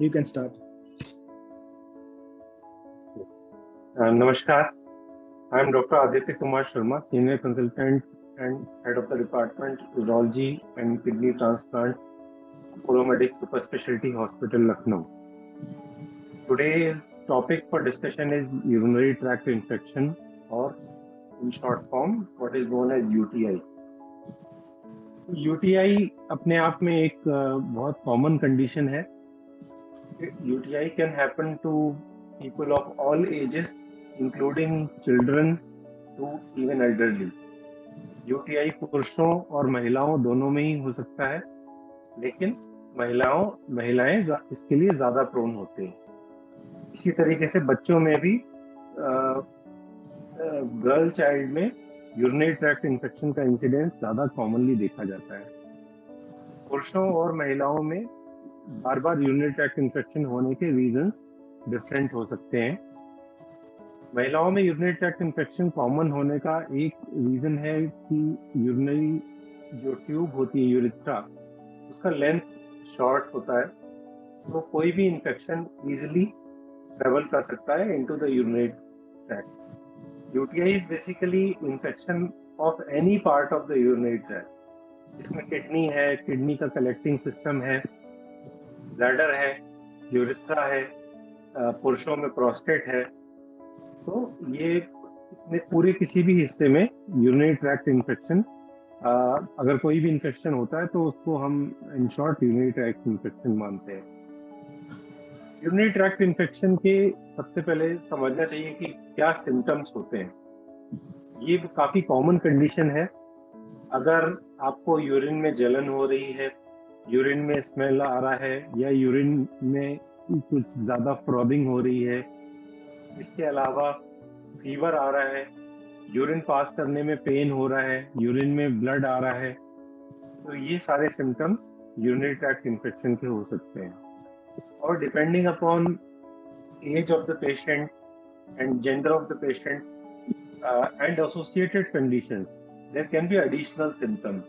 You can start. Namaskar. I am Dr. Aditya Kumar Sharma, Senior Consultant and Head of the Department Urology and Kidney Transplant, Apollo Medics Super Specialty Hospital, Lucknow. Today's topic for discussion is urinary tract infection, or in short form, what is known as UTI. UTI अपने आप में एक बहुत common condition है. UTI can happen to people of all ages, including children to even elderly. UTI पुरुषों और महिलाओं दोनों में ही हो सकता है, लेकिन महिलाएं इसके लिए ज्यादा प्रोन होते हैं. इसी तरीके से बच्चों में भी गर्ल चाइल्ड में यूरिनरी ट्रैक्ट इन्फेक्शन का इंसिडेंस ज्यादा कॉमनली देखा जाता है. पुरुषों और महिलाओं में बार बार यूरिनरी ट्रैक्ट इन्फेक्शन होने के रीजंस डिफरेंट हो सकते हैं. महिलाओं में यूरिनरी ट्रैक्ट इन्फेक्शन कॉमन होने का एक रीजन है कि यूरिनरी जो ट्यूब होती है यूरिथ्रा, उसका लेंथ शॉर्ट होता है, तो कोई भी इन्फेक्शन इजीली ट्रेवल कर सकता है into the urinary tract. UTI is basically infection of any part of the urinary tract, जिसमें किडनी है, किडनी का कलेक्टिंग सिस्टम है, ब्लैडर है, यूरिथ्रा है, पुरुषों में प्रोस्टेट है. तो ये पूरे किसी भी हिस्से में यूरिनरी ट्रैक्ट इन्फेक्शन, अगर कोई भी इन्फेक्शन होता है तो उसको हम in short urinary tract infection मानते हैं. यूरिनरी ट्रैक्ट इन्फेक्शन के सबसे पहले समझना चाहिए कि क्या सिम्टम्स होते हैं. ये काफी कॉमन कंडीशन है. अगर आपको यूरिन में जलन हो रही है, यूरिन में स्मेल आ रहा है, या यूरिन में कुछ ज्यादा फ्रॉदिंग हो रही है, इसके अलावा फीवर आ रहा है, यूरिन पास करने में पेन हो रहा है, यूरिन में ब्लड आ रहा है, तो ये सारे सिम्टम्स यूरिनरी ट्रैक्ट इन्फेक्शन के हो सकते हैं. और depending upon age of the patient and gender of the patient and associated conditions, there can be additional symptoms,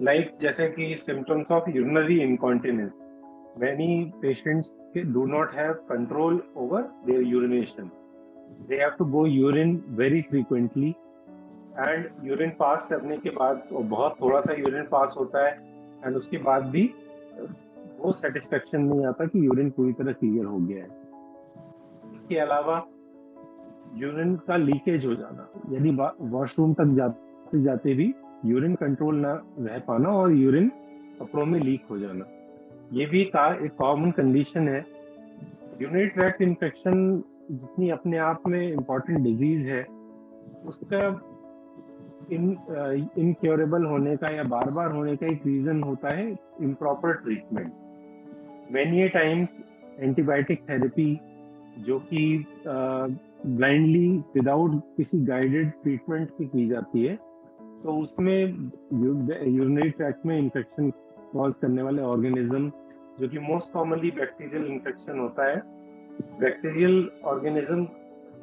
like जैसे कि symptoms of urinary incontinence. Many patients do not have control over their urination. They have to go urine very frequently, and urine pass करने के बाद बहुत थोड़ा सा urine pass होता है, and उसके बाद भी वो satisfaction नहीं आता कि urine पूरी तरह clear हो गया है. इसके अलावा urine का लीकेज हो जाना, यदि वॉशरूम तक जाते जाते भी urine कंट्रोल ना रह पाना और urine कपड़ों में लीक हो जाना, ये भी एक कॉमन कंडीशन है. यूरिनरी ट्रैक्ट इन्फेक्शन जितनी अपने आप में इम्पोर्टेंट डिजीज है, उसका इनक्योरेबल होने का या बार बार होने का एक रीजन होता है improper treatment. Many times antibiotic therapy, जो कि ब्लाइंडली विदाउट किसी गाइडेड ट्रीटमेंट की जाती है, तो उसमें यूरिनरी ट्रैक्ट में इन्फेक्शन कॉज करने वाले ऑर्गेनिज्म, जो कि मोस्ट कॉमनली बैक्टीरियल इन्फेक्शन होता है, bacterial organism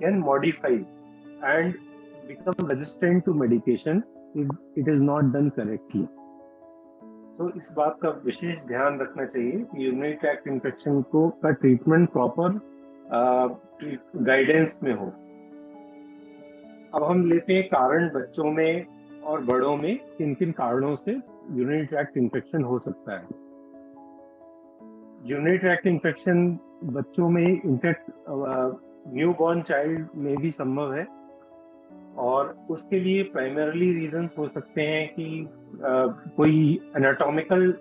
can modify and become resistant to medication if it is not done correctly. So इस बात का विशेष ध्यान रखना चाहिए कि यूरिनरी ट्रैक्ट इन्फेक्शन का ट्रीटमेंट प्रॉपर गाइडेंस में हो. अब हम लेते हैं कारण बच्चों में और बड़ों में किन किन कारणों से यूरिनरी ट्रैक्ट इन्फेक्शन हो सकता है. यूरिनरी ट्रैक्ट इन्फेक्शन बच्चों में इनफैक्ट न्यूबॉर्न चाइल्ड में भी संभव है, और उसके लिए प्राइमरीली रीजंस हो सकते हैं कि कोई एनाटॉमिकल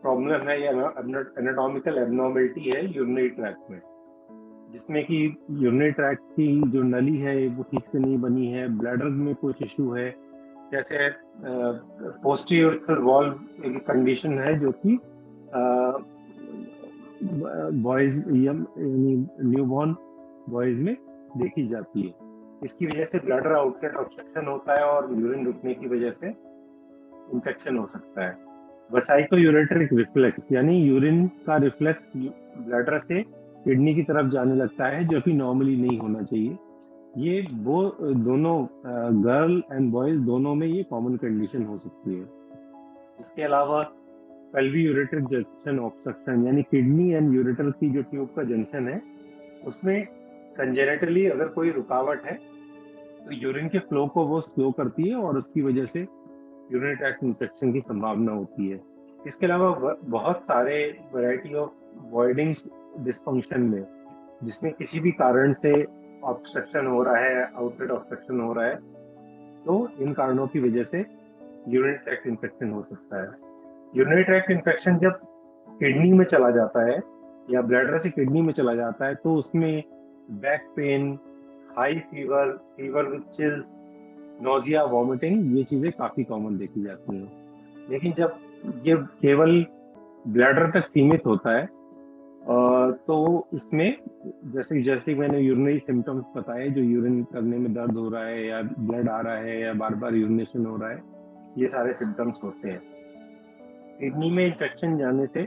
प्रॉब्लम है या एनाटॉमिकल एब्नॉर्मलिटी है यूरिनरी ट्रैक्ट में, जिसमें कि यूरिनरी ट्रैक्ट की जो नली है वो ठीक से नहीं बनी है, ब्लैडर में कुछ इशू है, जैसे पोस्टीरियर यूरिथ्रल वॉल्व एक कंडीशन है जो कि बॉयज यानी न्यूबॉर्न बॉयज में देखी जाती है. इसकी वजह से ब्लैडर आउटलेट ऑब्स्ट्रक्शन होता है और यूरिन रुकने की वजह से इंफेक्शन हो सकता है. वेसाइकोयूरेटरिक रिफ्लेक्स, यानी यूरिन का रिफ्लेक्स ब्लैडर से किडनी की तरफ जाने लगता है, जो कि नॉर्मली नहीं होना चाहिए. ये वो दोनों गर्ल एंड बॉयज दोनों में ये कॉमन कंडीशन हो सकती है. इसके अलावा पेल्वी यूरेटर जंक्शन ऑब्स्ट्रक्शन, यानी किडनी एंड यूरेटर की जो ट्यूब का जंक्शन है उसमें कंजेनेटली अगर कोई रुकावट है तो यूरिन के फ्लो को वो स्लो करती है और उसकी वजह से यूरिनरी ट्रैक्ट इन्फेक्शन की संभावना होती है। इसके अलावा बहुत सारे वैरायटी ऑफ वॉइडिंग्स डिस्फंक्शन में, जिसमें किसी भी कारण से ऑब्स्ट्रक्शन हो रहा है, आउटलेट ऑब्स्ट्रक्शन हो रहा है, तो इन कारणों की वजह से यूरिनरी ट्रैक्ट इन्फेक्शन हो सकता है। यूरिनरी ट्रैक्ट इन्फेक्शन जब किडनी में चला जाता है या ब्लैडर से किडनी में चला जाता है तो उसमें back pain, high fever, fever with chills, nausea, vomiting, ये चीजें काफी कॉमन देखी जाती हैं। लेकिन जब ये केवल ब्लैडर तक सीमित होता है तो इसमें जैसे जैसे मैंने यूरिनरी सिम्टम्स बताए, जो यूरिन करने में दर्द हो रहा है या ब्लड आ रहा है या बार बार यूरिनेशन हो रहा है, ये सारे सिम्टम्स होते हैं। किडनी में इन्फेक्शन जाने से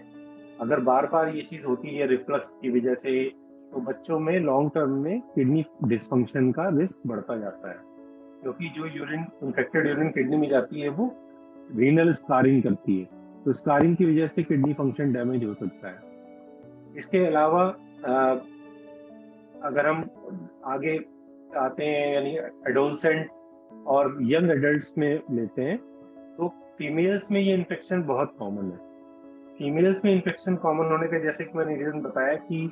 अगर बार बार ये चीज होती है रिफ्लक्स की वजह से, तो बच्चों में लॉन्ग टर्म में किडनी डिस्फंक्शन का रिस्क बढ़ता जाता है, क्योंकि जो यूरिन, इन्फेक्टेड यूरिन किडनी में जाती है वो रीनल स्कारिंग करती है, तो स्कारिंग की वजह से किडनी फंक्शन डैमेज हो सकता है। इसके अलावा अगर हम आगे आते हैं यानी एडोलसेंट और यंग एडल्ट्स में लेते हैं, तो फीमेल्स में ये इन्फेक्शन बहुत कॉमन है। फीमेल्स में इन्फेक्शन कॉमन होने का जैसे कि मैंने रीजन बताया कि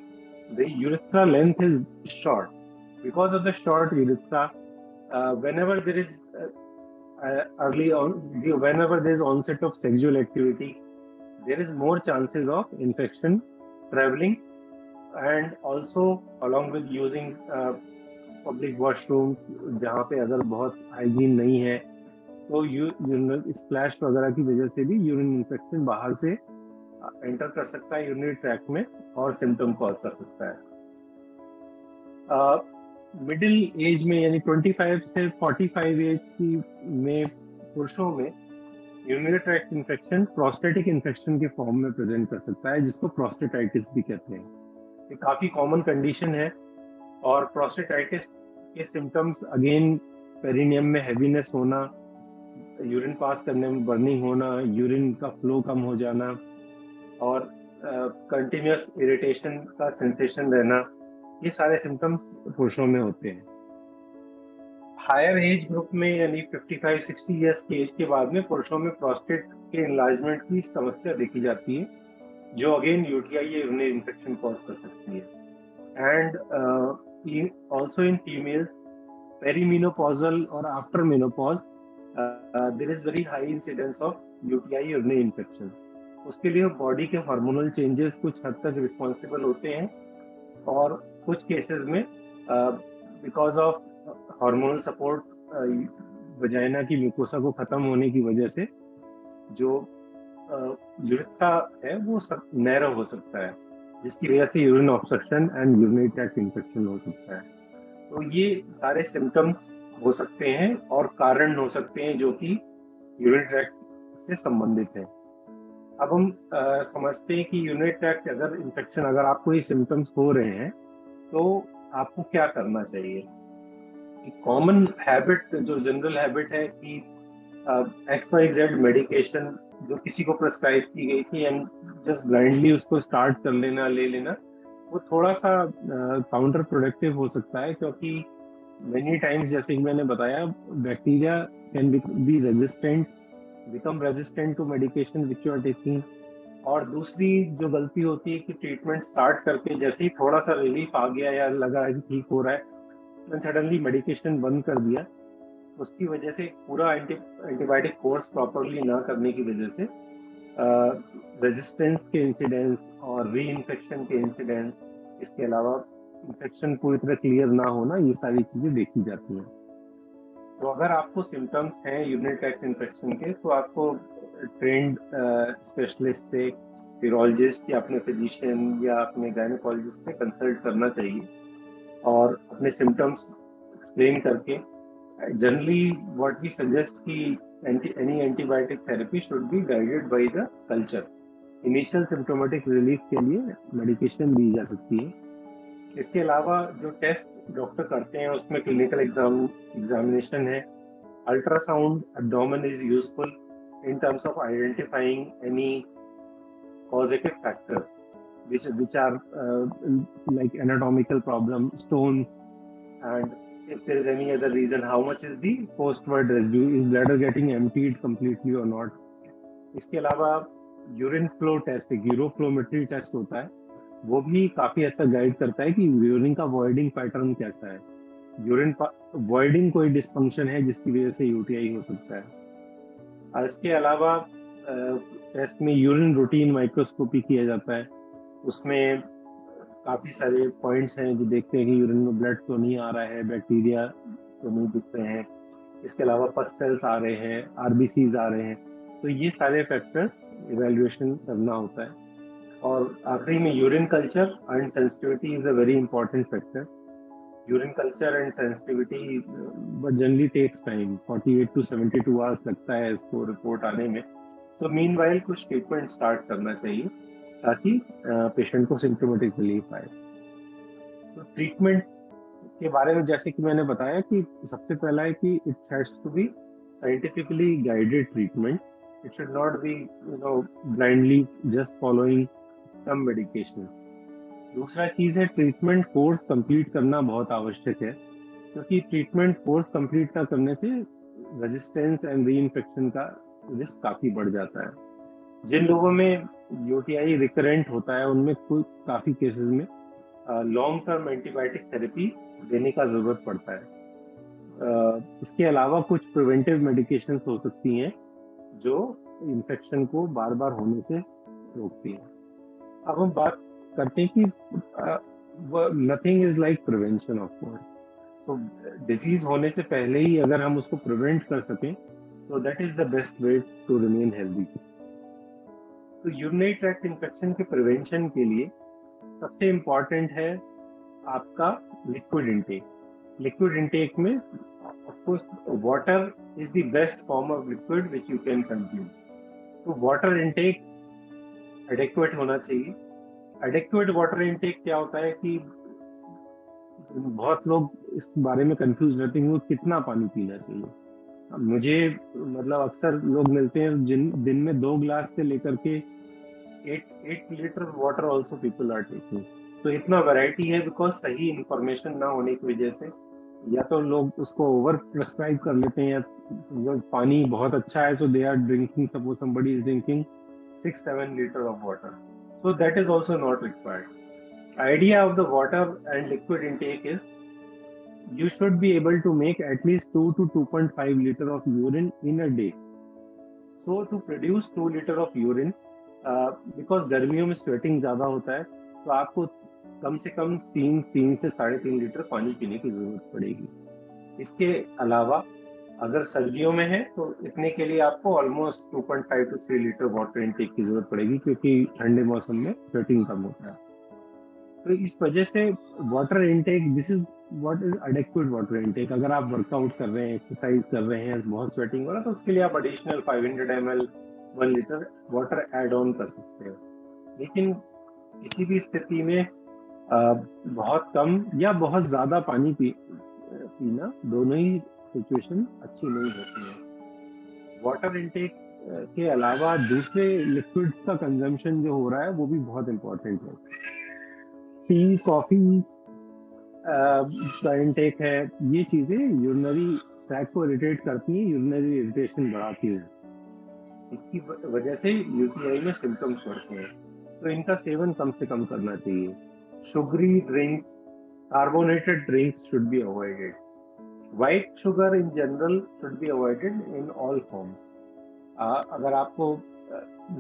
the urethra length is short, because of the short urethra whenever there is early on, whenever there is onset of sexual activity, there is more chances of infection traveling, and also along with using public washrooms, जहाँ पे अगर बहुत hygiene नहीं है तो splash वगैरह की वजह से भी यूरिन इन्फेक्शन बाहर से एंटर कर सकता है यूरिनरी ट्रैक्ट में और सिम्टम कॉज कर सकता है। मिडिल एज में यानी 25 से 45 एज की में पुरुषों में urinary tract infection prostatic infection के फॉर्म में प्रेजेंट कर सकता है, जिसको प्रोस्टेटाइटिस भी कहते हैं। ये काफी कॉमन कंडीशन है और प्रोस्टेटाइटिस के सिम्टम्स अगेन पेरिनियम में हैवीनेस होना, यूरिन पास करने में बर्निंग होना, यूरिन का फ्लो कम हो जाना और कंटिन्यूअस इरिटेशन का सेंसेशन रहना, ये सारे सिम्टम्स पुरुषों में होते हैं। हायर एज ग्रुप में यानी 55-60 इयर्स के एज के बाद में पुरुषों में प्रोस्टेट के इनलार्जमेंट की समस्या देखी जाती है, जो अगेन यूटीआई या यूरिनरी इन्फेक्शन कॉज कर सकती है। And also in females perimenopausal और after menopause there is very high incidence of UTI urinary infection. उसके लिए बॉडी के हार्मोनल चेंजेस कुछ हद तक रिस्पॉन्सिबल होते हैं और कुछ केसेस में because of hormonal support vagina की म्यूकोसा को खत्म होने की वजह से जो यूरेथ्रा है वो नैरो हो सकता है, जिसकी वजह से urine obstruction and urinary tract infection हो सकता है। तो ये सारे सिम्टम्स हो सकते हैं और कारण हो सकते हैं जो कि यूरिनरी ट्रैक्ट से संबंधित है। अब हम समझते हैं कि यूरिनरी ट्रैक्ट अगर इन्फेक्शन, अगर आपको ये सिम्टम्स हो रहे हैं तो आपको क्या करना चाहिए। कॉमन हैबिट, जो जनरल हैबिट है कि XYZ मेडिकेशन जो किसी को प्रेस्क्राइब की गई थी एंड जस्ट ब्लाइंडली उसको स्टार्ट कर लेना, ले लेना, वो थोड़ा सा काउंटर प्रोडक्टिव हो सकता है, क्योंकि मेनी टाइम्स जैसे कि मैंने बताया bacteria can be resistant, become resistant to medication which you are taking. और दूसरी जो गलती होती है कि ट्रीटमेंट स्टार्ट करके जैसे ही थोड़ा सा रिलीफ आ गया या लगा है कि ठीक हो रहा है, सडनली मेडिकेशन बंद कर दिया, उसकी वजह से पूरा एंटीबायोटिक कोर्स प्रॉपरली ना करने की वजह से रेजिस्टेंस के इंसिडेंस और री इन्फेक्शन के इंसिडेंस, इसके अलावा इन्फेक्शन पूरी तरह क्लियर ना होना, ये सारी चीजें देखी जाती हैं। तो अगर आपको सिम्टम्स हैं यूरिनरी ट्रैक्ट इन्फेक्शन के, तो आपको ट्रेंड स्पेशलिस्ट से, यूरोलॉजिस्ट या अपने फिजिशियन या अपने गायनेकोलॉजिस्ट से कंसल्ट करना चाहिए और अपने सिम्टम्स एक्सप्लेन करके जनरली व्हाट वी सजेस्ट कि any antibiotic therapy should be guided by the culture. Initial symptomatic relief के लिए मेडिकेशन दी जा सकती है। इसके अलावा जो टेस्ट डॉक्टर करते हैं उसमें क्लिनिकल एग्जामिनेशन है, ultrasound abdomen is useful in terms of identifying any causative factors, which are like anatomical problem, stones, and if there is any other reason, how much is the post-word residue, is bladder getting emptied completely or not. इसके अलावा urine flow test, एक uroflowmetry test होता है, वो भी काफी हद तक गाइड करता है कि यूरिन का वॉइडिंग पैटर्न कैसा है। यूरिन वॉइडिंग कोई डिस्फंक्शन है जिसकी वजह से यूटीआई हो सकता है। और इसके अलावा टेस्ट में यूरिन रूटीन माइक्रोस्कोपी किया जाता है, उसमें काफी सारे पॉइंट्स हैं जो देखते हैं कि यूरिन में ब्लड तो नहीं आ रहा है, बैक्टीरिया तो नहीं दिख रहे हैं, इसके अलावा पस सेल्स आ रहे हैं, आरबीसीज आ रहे हैं। तो ये सारे फैक्टर्स इवैल्यूएशन करना होता है। और आखिरी में urine culture and sensitivity is a very important factor. Urine culture and sensitivity but generally takes time, 48 to 72 hours लगता है इसको रिपोर्ट आने में। सो मीनवाइल कुछ ट्रीटमेंट स्टार्ट करना चाहिए ताकि पेशेंट को सिम्टोमेटिक रिलीफ आए। तो ट्रीटमेंट के बारे में जैसे कि मैंने बताया कि सबसे पहला है कि it has to be scientifically guided treatment. It should not be blindly just following some medication. दूसरा चीज है ट्रीटमेंट कोर्स कंप्लीट करना बहुत आवश्यक है, क्योंकि ट्रीटमेंट कोर्स कंप्लीट ना करने से रेजिस्टेंस एंड री इन्फेक्शन का रिस्क काफी बढ़ जाता है। जिन लोगों में यूटीआई रिकरेंट होता है उनमें काफी केसेस में लॉन्ग टर्म एंटीबायोटिक थेरेपी देने का जरूरत पड़ता है। इसके अलावा कुछ प्रिवेंटिव मेडिकेशंस हो सकती हैं जो इन्फेक्शन को बार बार होने से रोकती हैं। अब हम बात करते हैं कि nothing is like prevention of course. So disease होने से पहले ही अगर हम उसको प्रिवेंट कर सकें, so that is the best way to remain healthy. तो यूरिनरी ट्रैक्ट इन्फेक्शन के प्रिवेंशन के लिए सबसे इम्पॉर्टेंट है आपका लिक्विड इंटेक। लिक्विड इंटेक में of course water is the best form of liquid which you can consume. तो water intake adequate होना चाहिए। एडेक्वेट वाटर इंटेक क्या होता है कि बहुत लोग इस बारे में कंफ्यूज रहते हैं कि कितना पानी पीना चाहिए। मुझे मतलब अक्सर लोग मिलते हैं जिन दिन में 2 गिलास से लेकर के 8 litre water also people are taking. तो इतना वैरायटी है बिकॉज सही इंफॉर्मेशन ना होने की वजह से या तो लोग उसको ओवर प्रिस्क्राइब कर लेते हैं, या पानी बहुत अच्छा है so they are drinking, suppose somebody is drinking 6-7 litre of water, so that is also not required. Idea of the water and liquid intake is you should be able to make at least 2 to 2.5 liter of urine in a day. So to produce 2 liter of urine, because गर्मियों में sweating ज्यादा होता है, तो आपको कम से कम 3 से 3.5 litre पानी पीने की जरूरत पड़ेगी। इसके अलावा अगर सर्दियों में है तो इतने के लिए आपको almost 2.5 to 3 litre water intake की जरूरत पड़ेगी, क्योंकि ठंडे मौसम में स्वेटिंग कम होता है। तो इस वजह से water intake, this is what is adequate water intake. अगर आप वर्कआउट कर रहे हैं, एक्सरसाइज कर रहे हैं, बहुत स्वेटिंग हो रहा है, तो उसके लिए आप additional 500 ml 1 litre water add on कर सकते हो। लेकिन किसी भी स्थिति में बहुत कम या बहुत ज्यादा पानी पीना, दोनों ही सिचुएशन अच्छी नहीं होती है। वाटर इनटेक के अलावा दूसरे लिक्विड्स का कंजम्पशन जो हो रहा है वो भी बहुत इंपॉर्टेंट है। टी, कॉफी का इनटेक है, ये चीजें यूरिनरी ट्रैक्ट को इरिटेट करती हैं, यूरिनरी इरिटेशन बढ़ाती हैं। इसकी वजह से यूटीआई में सिम्टम्स बढ़ते हैं, तो इनका सेवन कम से कम करना चाहिए। Sugary drinks, carbonated drinks should be avoided. White sugar in general should be avoided in all forms. अगर आपको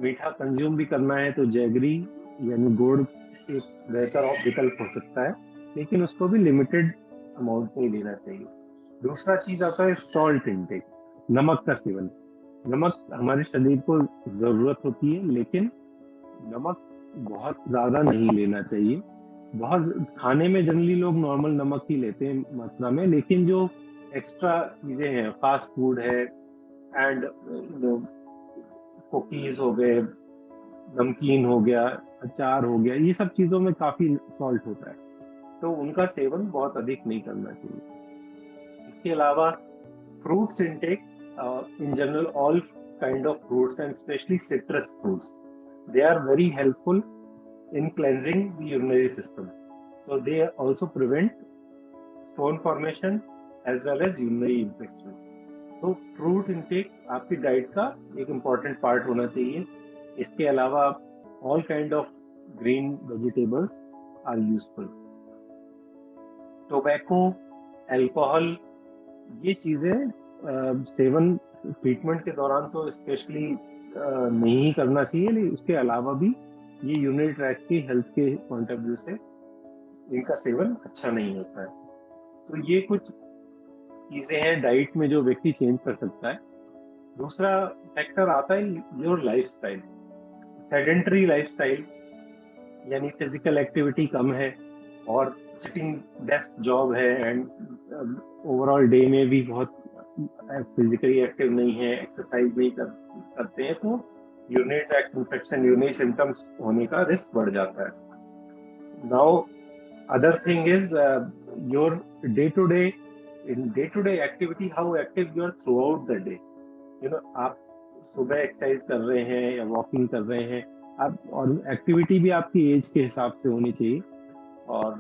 मीठा कंज्यूम भी करना है तो जैगरी यानी गुड़ एक बेहतर विकल्प हो सकता है, लेकिन उसको भी लिमिटेड अमाउंट में लेना चाहिए। दूसरा चीज आता है सॉल्ट इनटेक, नमक का सेवन। नमक हमारे शरीर को जरूरत होती है, लेकिन नमक बहुत ज्यादा नहीं लेना चाहिए। बहुत खाने में जनरली लोग नॉर्मल नमक ही लेते हैं मात्रा में, लेकिन जो एक्स्ट्रा चीजें हैं, फास्ट फूड है एंड कुकीज हो गए, नमकीन हो गया, अचार हो गया, ये सब चीजों में काफी सॉल्ट होता है, तो उनका सेवन बहुत अधिक नहीं करना चाहिए। इसके अलावा fruits intake, in general all kind of fruits and specially citrus fruits. they are very helpful in cleansing the urinary system. So they also prevent stone formation as well as urinary infection. So fruit intake आपकी diet का एक important part होना चाहिए. इसके अलावा all kind of green vegetables are useful. Tobacco, alcohol, ये चीजें seven treatment के दौरान तो स्पेशली नहीं करना चाहिए, लेकिन उसके अलावा भी ये यूरिनरी ट्रैक्ट की हेल्थ के पॉइंट ऑफ व्यू से इनका सेवन अच्छा नहीं होता है. तो ये कुछ चीजें हैं डाइट में जो व्यक्ति चेंज कर सकता है. दूसरा फैक्टर आता है योर लाइफस्टाइल. सेडेंटरी लाइफस्टाइल यानी फिजिकल एक्टिविटी कम है और सिटिंग डेस्क जॉब है एंड ओवरऑल डे में भी बहुत फिजिकली एक्टिव नहीं है, एक्सरसाइज नहीं करते हैं, तो urinary tract infection, urinary symptoms होने का रिस्क बढ़ जाता है. Now other thing is your day to day activity, how active you are throughout the day. आप सुबह एक्सरसाइज कर रहे हैं या वॉकिंग कर रहे हैं आप, और एक्टिविटी भी आपकी एज के हिसाब से होनी चाहिए. और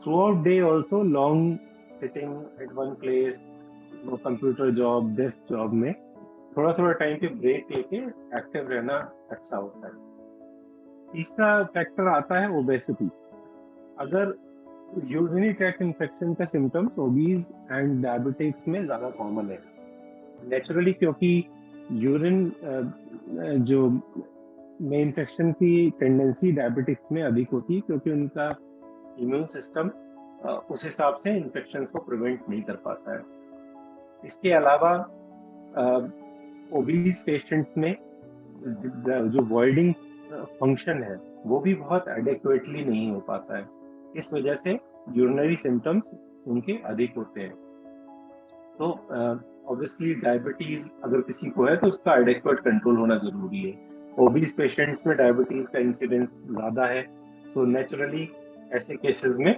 through out day also long sitting at one place, computer job, desk job में थोड़ा टाइम पे ब्रेक लेके एक्टिव रहना अच्छा होता है. तीसरा फैक्टर आता है ओबेसिटी. अगर यूरिनरी ट्रैक्ट इन्फेक्शन का सिम्टम्स ओबीज एंड डायबिटिक्स में ज्यादा कॉमन है नेचुरली, क्योंकि यूरिन जो में इन्फेक्शन की टेंडेंसी डायबिटिक्स में अधिक होती है, क्योंकि उनका इम्यून सिस्टम उस हिसाब से इन्फेक्शन को प्रिवेंट नहीं कर पाता है. इसके अलावा ओबीज पेशेंट्स में जो वॉइडिंग फंक्शन है वो भी बहुत एडेक्वेटली नहीं हो पाता है. इस वजह से यूरिनरी सिम्टम्स उनके अधिक होते हैं. तो ऑब्वियसली डायबिटीज अगर किसी को है तो उसका एडेक्वेट कंट्रोल होना जरूरी है. ओबीज पेशेंट्स में डायबिटीज का इंसिडेंस ज्यादा है, सो नेचुरली ऐसे केसेस में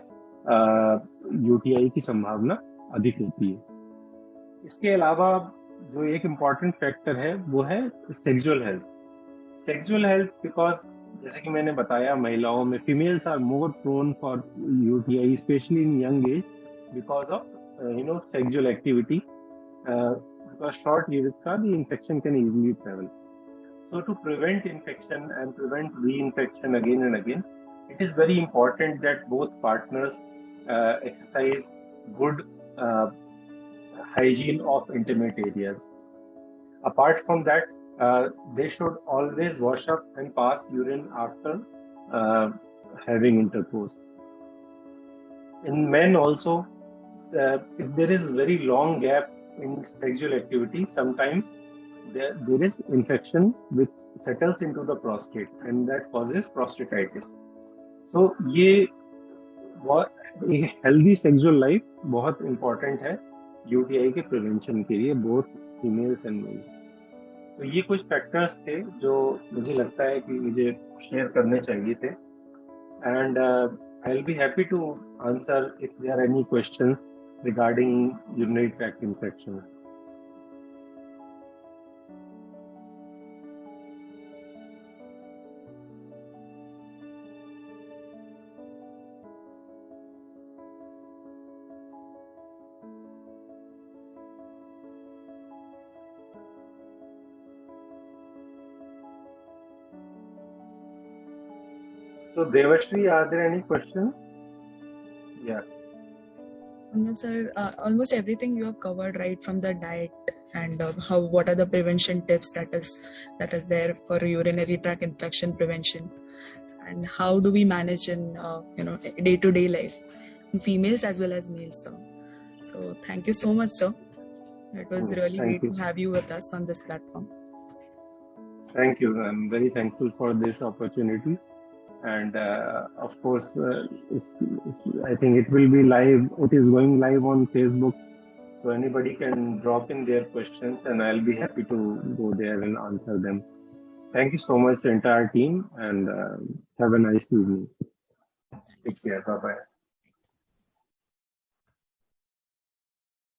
यूटीआई की संभावना अधिक होती है. इसके अलावा जो एक इम्पॉर्टेंट फैक्टर है वो है sexual health. Sexual health because जैसे कि मैंने बताया महिलाओं में females are more prone for UTI specially in young age because of sexual activity. Because short urethra the infection can easily travel. So to prevent infection and prevent reinfection again and again, it is very important that both partners exercise good hygiene of intimate areas. Apart from that, they should always wash up and pass urine after having intercourse. In men also, if there is very long gap in sexual activity, sometimes there is infection which settles into the prostate and that causes prostatitis. So ये healthy sexual life बहुत important है UTI के prevention के लिए, both females and mails. सो ये कुछ factors थे जो मुझे लगता है कि मुझे शेयर करने चाहिए थे. And I will be happy to answer if there are any questions regarding urinary tract infection. So Devashri, are there any questions? Yeah. No, sir. Almost everything you have covered, right, from the diet and what are the prevention tips that is there for urinary tract infection prevention, and how do we manage in day-to-day life, in females as well as males, sir. So thank you so much, sir. It was really great to have you with us on this platform. Thank you. I'm very thankful for this opportunity. And of course, I think it will be live. It is going live on Facebook, so anybody can drop in their questions, and I'll be happy to go there and answer them. Thank you so much, entire team, and have a nice evening. Take care. Bye bye.